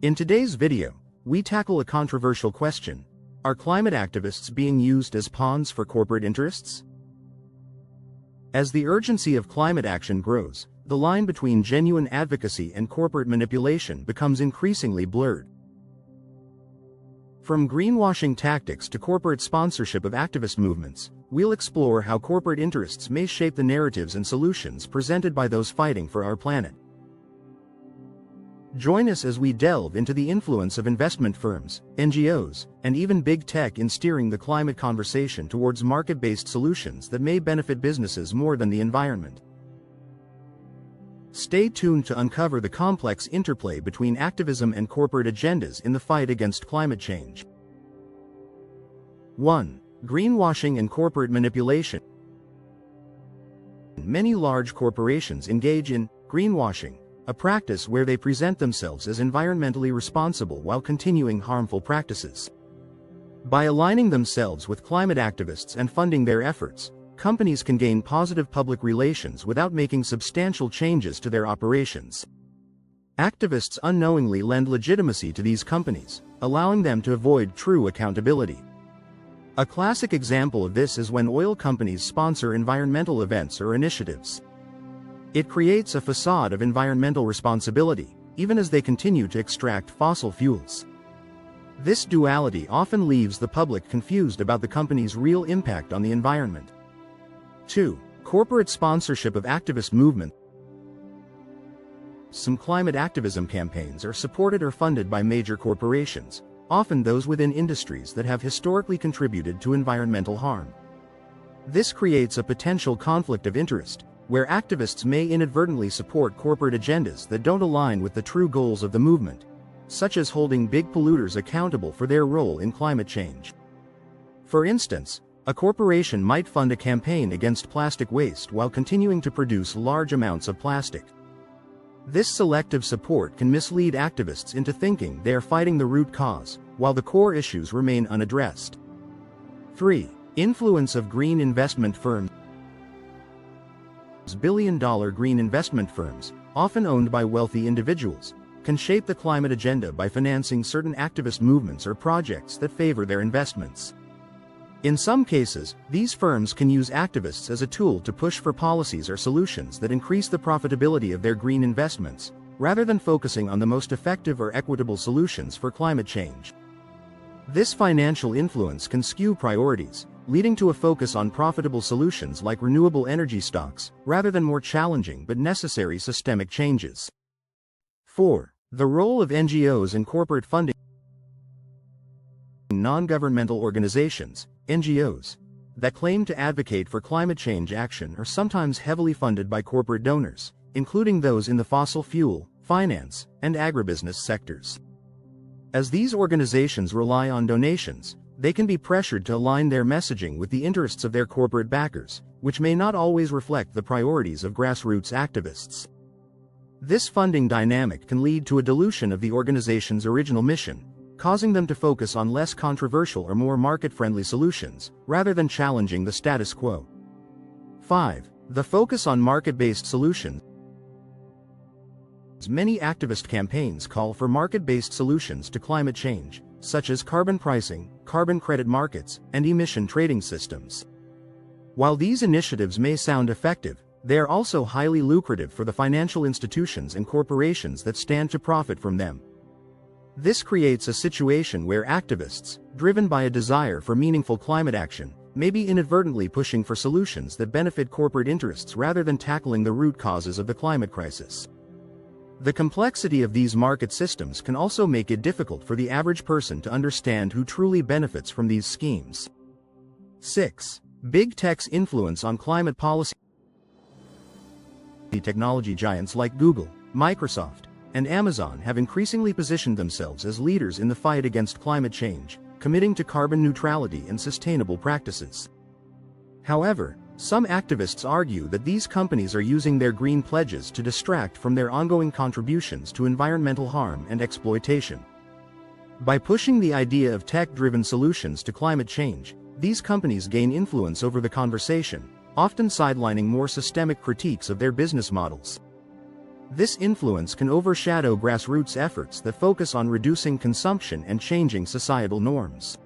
In today's video, we tackle a controversial question. Are climate activists being used as pawns for corporate interests? As the urgency of climate action grows, the line between genuine advocacy and corporate manipulation becomes increasingly blurred. From greenwashing tactics to corporate sponsorship of activist movements, we'll explore how corporate interests may shape the narratives and solutions presented by those fighting for our planet. Join us as we delve into the influence of investment firms, NGOs, and even big tech in steering the climate conversation towards market-based solutions that may benefit businesses more than the environment. Stay tuned to uncover the complex interplay between activism and corporate agendas in the fight against climate change. 1. Greenwashing and corporate manipulation. Many large corporations engage in greenwashing, a practice where they present themselves as environmentally responsible while continuing harmful practices. By aligning themselves with climate activists and funding their efforts, companies can gain positive public relations without making substantial changes to their operations. Activists unknowingly lend legitimacy to these companies, allowing them to avoid true accountability. A classic example of this is when oil companies sponsor environmental events or initiatives. It creates a facade of environmental responsibility, even as they continue to extract fossil fuels. This duality often leaves the public confused about the company's real impact on the environment. 2. Corporate sponsorship of activist movements. Some climate activism campaigns are supported or funded by major corporations, often those within industries that have historically contributed to environmental harm. This creates a potential conflict of interest, where activists may inadvertently support corporate agendas that don't align with the true goals of the movement, such as holding big polluters accountable for their role in climate change. For instance, a corporation might fund a campaign against plastic waste while continuing to produce large amounts of plastic. This selective support can mislead activists into thinking they are fighting the root cause, while the core issues remain unaddressed. 3. Influence of green investment firms. Billion-dollar green investment firms, often owned by wealthy individuals, can shape the climate agenda by financing certain activist movements or projects that favor their investments. In some cases, these firms can use activists as a tool to push for policies or solutions that increase the profitability of their green investments, rather than focusing on the most effective or equitable solutions for climate change. This financial influence can skew priorities, leading to a focus on profitable solutions like renewable energy stocks, rather than more challenging but necessary systemic changes. 4. The role of NGOs in corporate funding. Non-governmental organizations, NGOs, that claim to advocate for climate change action are sometimes heavily funded by corporate donors, including those in the fossil fuel, finance, and agribusiness sectors. As these organizations rely on donations, they can be pressured to align their messaging with the interests of their corporate backers, which may not always reflect the priorities of grassroots activists. This funding dynamic can lead to a dilution of the organization's original mission, causing them to focus on less controversial or more market-friendly solutions, rather than challenging the status quo. 5. The focus on market-based solutions. Many activist campaigns call for market-based solutions to climate change, such as carbon pricing, carbon credit markets, and emission trading systems. While these initiatives may sound effective, they are also highly lucrative for the financial institutions and corporations that stand to profit from them. This creates a situation where activists, driven by a desire for meaningful climate action, may be inadvertently pushing for solutions that benefit corporate interests rather than tackling the root causes of the climate crisis. The complexity of these market systems can also make it difficult for the average person to understand who truly benefits from these schemes. 6. Big tech's influence on climate policy. Technology giants like Google, Microsoft, and Amazon have increasingly positioned themselves as leaders in the fight against climate change, committing to carbon neutrality and sustainable practices. However, some activists argue that these companies are using their green pledges to distract from their ongoing contributions to environmental harm and exploitation. By pushing the idea of tech-driven solutions to climate change, these companies gain influence over the conversation, often sidelining more systemic critiques of their business models. This influence can overshadow grassroots efforts that focus on reducing consumption and changing societal norms.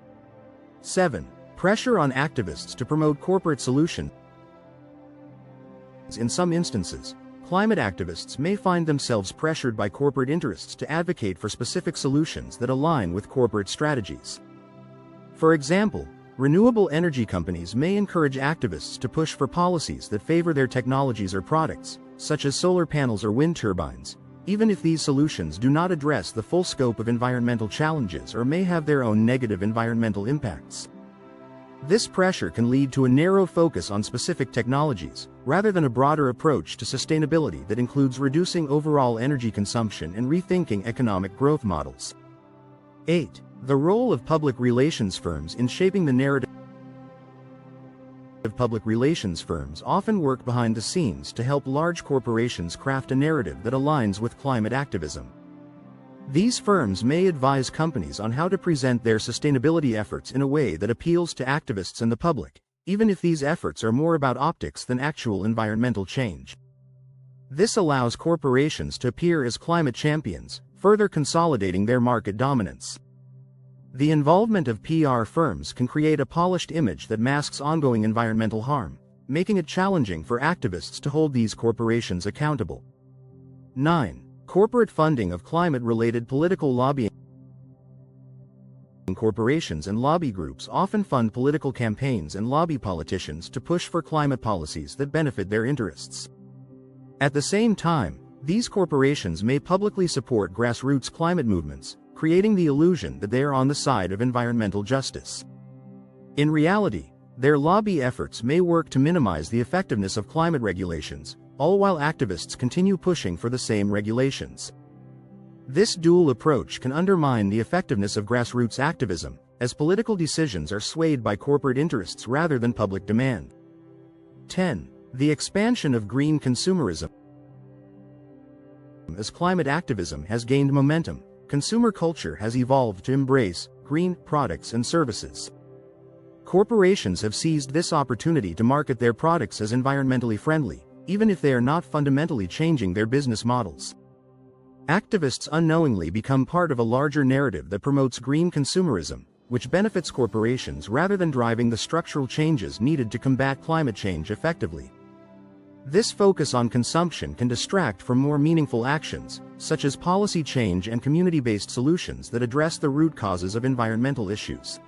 7. Pressure on activists to promote corporate solutions. In some instances, climate activists may find themselves pressured by corporate interests to advocate for specific solutions that align with corporate strategies. For example, renewable energy companies may encourage activists to push for policies that favor their technologies or products, such as solar panels or wind turbines, even if these solutions do not address the full scope of environmental challenges or may have their own negative environmental impacts. This pressure can lead to a narrow focus on specific technologies, rather than a broader approach to sustainability that includes reducing overall energy consumption and rethinking economic growth models. 8. The role of public relations firms in shaping the narrative. Public relations firms often work behind the scenes to help large corporations craft a narrative that aligns with climate activism. These firms may advise companies on how to present their sustainability efforts in a way that appeals to activists and the public, even if these efforts are more about optics than actual environmental change. This allows corporations to appear as climate champions, further consolidating their market dominance. The involvement of PR firms can create a polished image that masks ongoing environmental harm, making it challenging for activists to hold these corporations accountable. 9. Corporate funding of climate-related political lobbying. Corporations and lobby groups often fund political campaigns and lobby politicians to push for climate policies that benefit their interests. At the same time, these corporations may publicly support grassroots climate movements, creating the illusion that they are on the side of environmental justice. In reality, their lobby efforts may work to minimize the effectiveness of climate regulations, all while activists continue pushing for the same regulations. This dual approach can undermine the effectiveness of grassroots activism, as political decisions are swayed by corporate interests rather than public demand. 10. The expansion of green consumerism. As climate activism has gained momentum, consumer culture has evolved to embrace green products and services. Corporations have seized this opportunity to market their products as environmentally friendly, even if they are not fundamentally changing their business models. Activists unknowingly become part of a larger narrative that promotes green consumerism, which benefits corporations rather than driving the structural changes needed to combat climate change effectively. This focus on consumption can distract from more meaningful actions, such as policy change and community-based solutions that address the root causes of environmental issues.